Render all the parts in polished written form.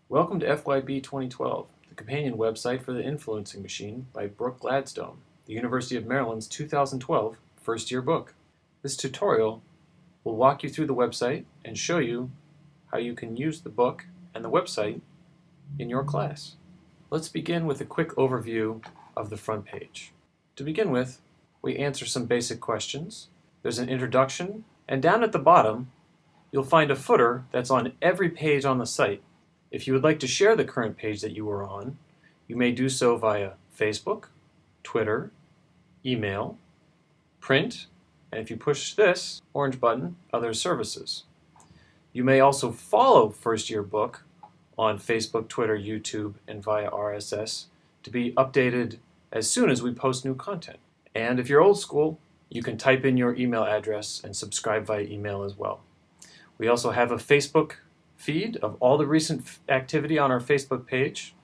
Welcome to FYB2012, the companion website for the Influencing Machine by Brooke Gladstone, the University of Maryland's 2012 first-year book. This tutorial will walk you through the website and show you how you can use the book and the website in your class. Let's begin with a quick overview of the front page. To begin with, we answer some basic questions. There's an introduction, and down at the bottom, you'll find a footer that's on every page on the site. If you would like to share the current page that you are on, you may do so via Facebook, Twitter, email, print, and if you push this orange button, other services. You may also follow First Year Book on Facebook, Twitter, YouTube, and via RSS to be updated as soon as we post new content. And if you're old school, you can type in your email address and subscribe via email as well. We also have a Facebook feed of all the recent activity on our Facebook page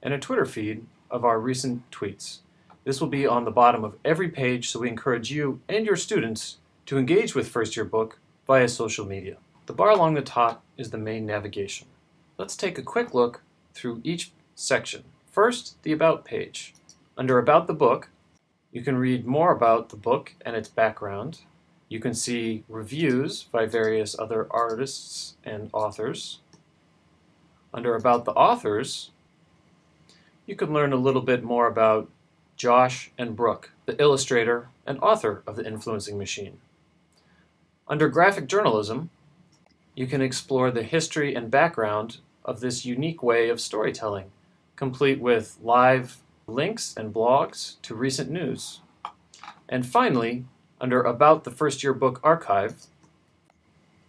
and a Twitter feed of our recent tweets. This will be on the bottom of every page, so we encourage you and your students to engage with First Year Book via social media. The bar along the top is the main navigation. Let's take a quick look through each section. First, the About page. Under About the Book, you can read more about the book and its background. You can see reviews by various other artists and authors. Under About the Authors, you can learn a little bit more about Josh and Brooke, the illustrator and author of The Influencing Machine. Under Graphic Journalism, you can explore the history and background of this unique way of storytelling, complete with live links and blogs to recent news. And finally, under About the First Year Book Archive,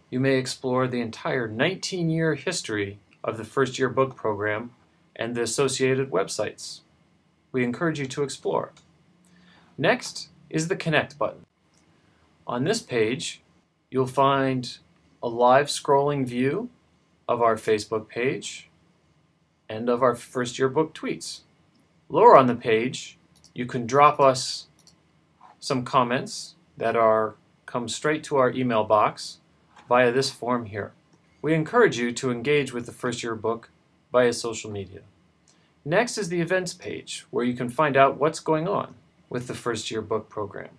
you may explore the entire 19-year history of the First Year Book program and the associated websites. We encourage you to explore. Next is the Connect button. On this page, you'll find a live scrolling view of our Facebook page and of our First Year Book tweets. Lower on the page, you can drop us some comments that come straight to our email box via this form here. We encourage you to engage with the First Year Book via social media. Next is the Events page, where you can find out what's going on with the First Year Book program.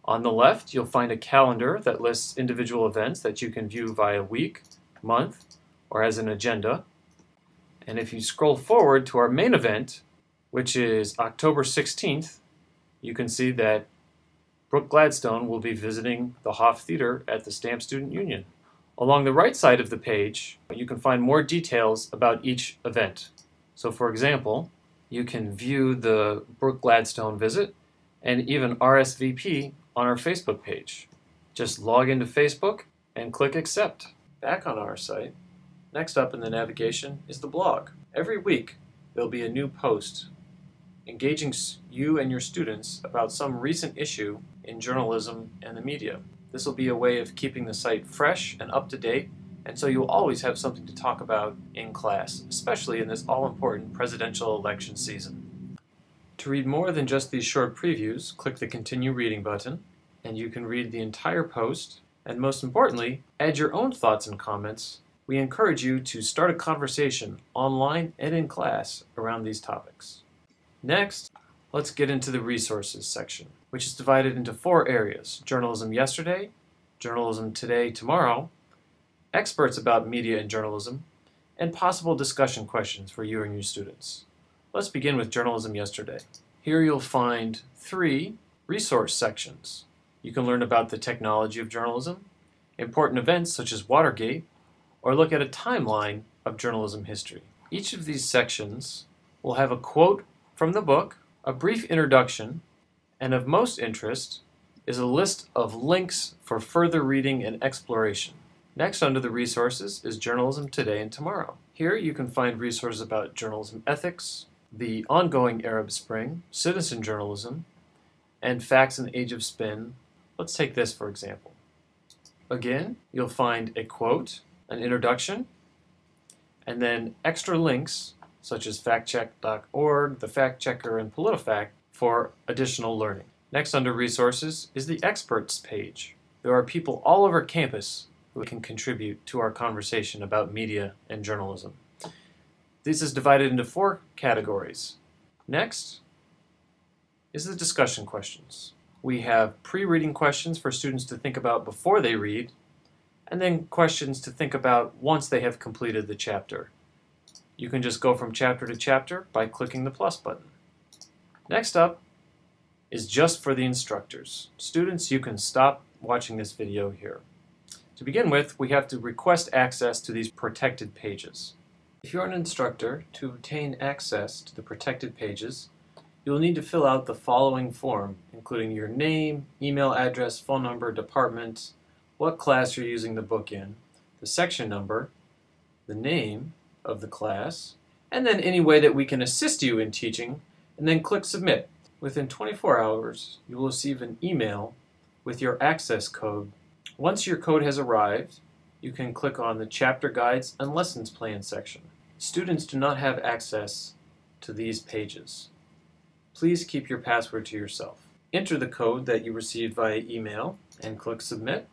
On the left, you'll find a calendar that lists individual events that you can view via week, month, or as an agenda. And if you scroll forward to our main event, which is October 16th, you can see that Brooke Gladstone will be visiting the Hoff Theater at the Stamp Student Union. Along the right side of the page, you can find more details about each event. So for example, you can view the Brooke Gladstone visit and even RSVP on our Facebook page. Just log into Facebook and click Accept. Back on our site, next up in the navigation is the blog. Every week, there'll be a new post engaging you and your students about some recent issue in journalism and the media. This will be a way of keeping the site fresh and up to date, and so you'll always have something to talk about in class, especially in this all-important presidential election season. To read more than just these short previews, click the Continue Reading button, and you can read the entire post, and most importantly, add your own thoughts and comments. We encourage you to start a conversation online and in class around these topics. Next, let's get into the Resources section, which is divided into 4 areas: Journalism Yesterday, Journalism Today, Tomorrow, Experts about Media and Journalism, and possible discussion questions for you and your students. Let's begin with Journalism Yesterday. Here you'll find 3 resource sections. You can learn about the technology of journalism, important events such as Watergate, or look at a timeline of journalism history. Each of these sections will have a quote from the book, a brief introduction, and of most interest is a list of links for further reading and exploration. Next under the resources is Journalism Today and Tomorrow. Here you can find resources about journalism ethics, the ongoing Arab Spring, citizen journalism, and facts in the age of spin. Let's take this for example. Again, you'll find a quote, an introduction, and then extra links such as factcheck.org, the Fact Checker, and PolitiFact for additional learning. Next under Resources is the Experts page. There are people all over campus who can contribute to our conversation about media and journalism. This is divided into 4 categories. Next is the discussion questions. We have pre-reading questions for students to think about before they read, and then questions to think about once they have completed the chapter. You can just go from chapter to chapter by clicking the plus button. Next up is just for the instructors. Students, you can stop watching this video here. To begin with, we have to request access to these protected pages. If you're an instructor, to obtain access to the protected pages, you will need to fill out the following form, including your name, email address, phone number, department, what class you're using the book in, the section number, the name of the class, and then any way that we can assist you in teaching, and then click Submit. Within 24 hours, you will receive an email with your access code. Once your code has arrived, you can click on the Chapter Guides and Lessons Plan section. Students do not have access to these pages. Please keep your password to yourself. Enter the code that you received via email and click Submit.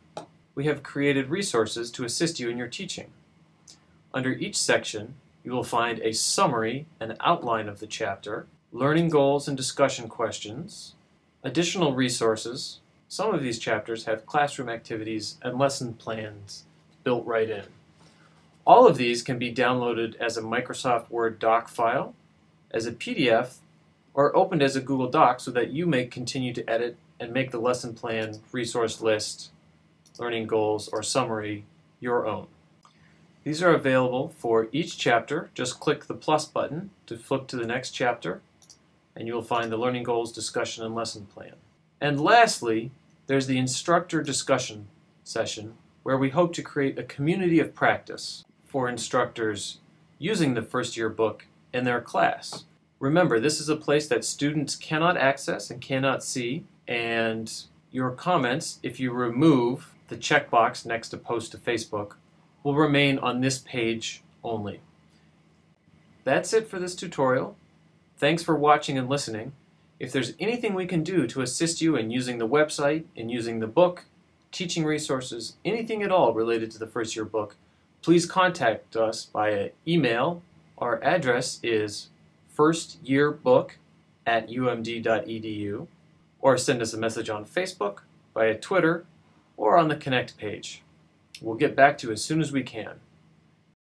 We have created resources to assist you in your teaching. Under each section, you will find a summary and outline of the chapter, learning goals and discussion questions, additional resources. Some of these chapters have classroom activities and lesson plans built right in. All of these can be downloaded as a Microsoft Word doc file, as a PDF, or opened as a Google Doc so that you may continue to edit and make the lesson plan, resource list, learning goals, or summary your own. These are available for each chapter. Just click the plus button to flip to the next chapter, and you will find the learning goals, discussion, and lesson plan. And lastly, there's the instructor discussion session, where we hope to create a community of practice for instructors using the first year book in their class. Remember, this is a place that students cannot access and cannot see, and your comments, if you remove the checkbox next to Post to Facebook, will remain on this page only. That's it for this tutorial. Thanks for watching and listening. If there's anything we can do to assist you in using the website, in using the book, teaching resources, anything at all related to the first year book, please contact us via email. Our address is firstyearbook@umd.edu, or send us a message on Facebook, via Twitter, or on the Connect page. We'll get back to you as soon as we can.